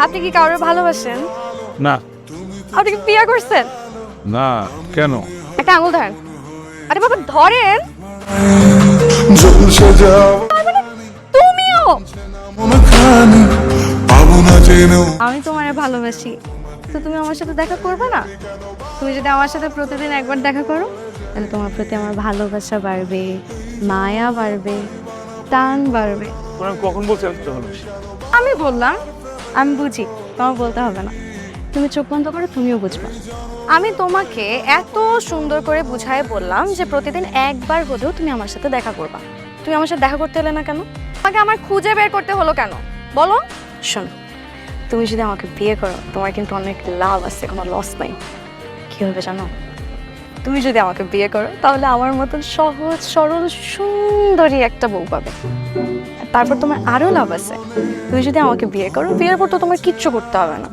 আপনি কি কাউকে ভালোবাসেন? না। আপনি কি বিয়ে করছেন? না। কেন? একটা আঙুল ধরেন। আরে বাবা ধরেন। তুমিও? আমি তোমারে ভালোবাসি, তো তুমি আমার সাথে দেখা করবে না? তুমি যদি আমার সাথে প্রতিদিন একবার দেখা করো তাহলে তোমার প্রতি আমার ভালোবাসা বাড়বে, মায়া বাড়বে, টান বাড়বে। আমি কখন বলছি আমি তোকে ভালোবাসি? আমি বললাম, আমি বুঝি, তোমার বলতে হবে না। তুমি চোখ বন্ধ করো, তুমিও বুঝবে। আমি তোমাকে এত সুন্দর করে বুঝায় বললাম যে প্রতিদিন একবার হলেও তুমি আমার সাথে দেখা করবা। তুমি আমার সাথে দেখা করতে এলে না কেন? তোমাকে আমার খুঁজে বের করতে হলো কেন বলো? শোনো, তুমি যদি আমাকে বিয়ে করো তোমার কিন্তু অনেক লাভ আছে, কোনো লস নাই। কি হবে জানো? তুমি যদি আমাকে বিয়ে করো তাহলে আমার মতন সহজ সরল সুন্দরী একটা বউ পাবে। তারপর তোমার আরো লাভ আছে, তুমি যদি আমাকে বিয়ে করো, বিয়ের পর তো তোমার কিচ্ছু করতে হবে না।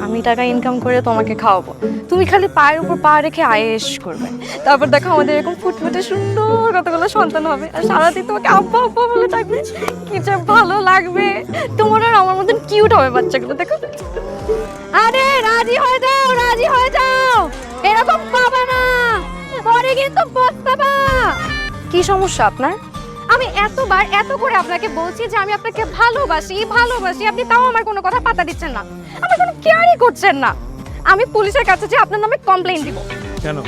আমি টাকা ইনকাম করে তোমাকে খাওয়াবো, তুমি খালি পায়ের উপর পা রেখে আয়েশ করবে। তারপর দেখো আমাদের এরকম ফুটফুটে সুন্দর কতগুলো সন্তান হবে, আর সারাদিন তোমাকে আব্বা আব্বা বলে থাকবে, কি যে ভালো লাগবে। তোমার আর আমার মতন কিউট হবে বাচ্চাগুলো, দেখো। আরে রাজি হয়ে যাও, রাজি হয়ে যাও, এরকম পাবা না, পরে কিন্তু পস্তাবা। কি সমস্যা আপনার? আমি এতবার এত করে আপনাকে বলছি যে আমি আপনাকে ভালোবাসি ভালোবাসি, আপনি তাও আমার কোনো কথা পাত্তা দিচ্ছেন না, আমার কোনো কেয়ারই করছেন না। আমি পুলিশের কাছে যে আপনার নামে কমপ্লেইন দিব। কেন?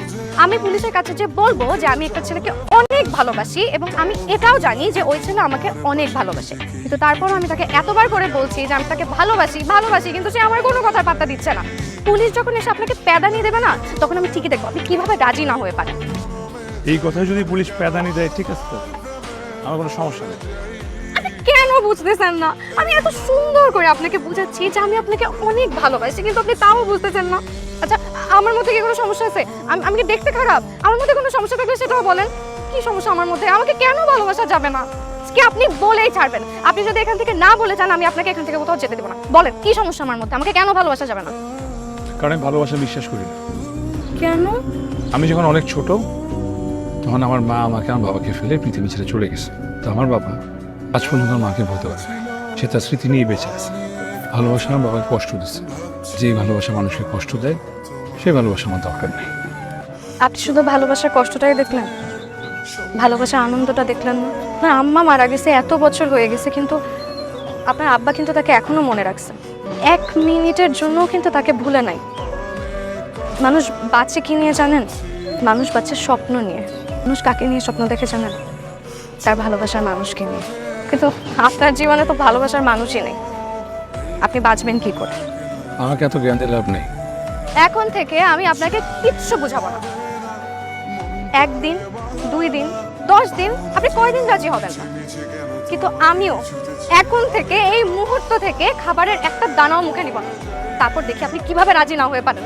আমি পুলিশের কাছে যে বলবো যে আমি একটা ছেলেকে অনেক ভালোবাসি এবং আমি এটাও জানি যে ওই ছেলে আমাকে অনেক ভালোবাসে, কিন্তু তারপরও আমি তাকে এতবার করে বলছি যে আমি তাকে ভালোবাসি ভালোবাসি, কিন্তু সে আমার কোনো কথার পাত্তা দিচ্ছে না। পুলিশ যখন এসে আপনাকে প্যাদানি দেবে না, তখন আমি ঠিকই দেখবো আপনি কিভাবে রাজি না হয়ে পারেন। এই কথায় যদি পুলিশ প্যাদানি দেয় ঠিক আছে তো, আমার কোনো সমস্যা নেই। আপনি কেন বুঝতেছেন না? আমি এত সুন্দর করে আপনাকে বুঝাচ্ছি যে আমি আপনাকে অনেক ভালোবাসি, কিন্তু আপনি তাও বুঝতেছেন না। আচ্ছা, আমার মধ্যে কি কোনো সমস্যা আছে? আমি কি দেখতে খারাপ? আমার মধ্যে কোনো সমস্যা থাকলে সেটাও বলেন। কি সমস্যা আমার মধ্যে? আমাকে কেন ভালোবাসা যাবে না? কি আপনি বলেই ছাড়বেন? আপনি যদি এখান থেকে না বলে যান, আমি আপনাকে এখান থেকে কোথাও যেতে দেবো না। বলেন কি সমস্যা আমার মধ্যে? আমাকে কেন ভালোবাসা যাবে না? কারণ আমি ভালোবাসা বিশ্বাস করি না। কেন? আমি যখন অনেক ছোট তখন আমার মা আমাকে আমার বাবাকে ফেলে পৃথিবী ছেড়ে চলে গেছে। তো আমার বাবা আজ পর্যন্ত আমার মাকে বলতে পারে না। সে তার স্মৃতি নিয়ে বেঁচে আছে। ভালোবাসা আমার বাবাকে কষ্ট দিচ্ছে। যে ভালোবাসা মানুষকে কষ্ট দেয় সেই ভালোবাসা আমার দরকার নেই। আপনি শুধু ভালোবাসার কষ্টটাই দেখলেন, ভালোবাসার আনন্দটা দেখলেন না? না, আম্মা মারা গেছে, এত বছর হয়ে গেছে, কিন্তু আপনার আব্বা কিন্তু তাকে এখনো মনে রাখছে। 1 মিনিটের জন্য কিন্তু তাকে ভুলে নাই। মানুষ বাঁচে কি নিয়ে জানেন? মানুষ বাঁচে স্বপ্ন নিয়ে। মানুষ কাকে নিয়ে স্বপ্ন দেখে জানেন? তার ভালোবাসার মানুষকে নিয়ে। কিন্তু আপনার জীবনে তো ভালোবাসার মানুষই নেই, আপনি বাঁচবেন কি করে? আমাকে এত জ্ঞান দিয়ে লাভ নেই। এখন থেকে আমি আপনাকে কিচ্ছু বুঝাবো না। 1 দিন, 2 দিন, 10 দিন, আপনি কয়দিন রাজি হবেন না, কিন্তু আমিও এখন থেকে এই মুহূর্ত থেকে খাবারের একটা দানাও মুখে নিব না। তারপর দেখি আপনি কিভাবে রাজি না হয়ে পারেন।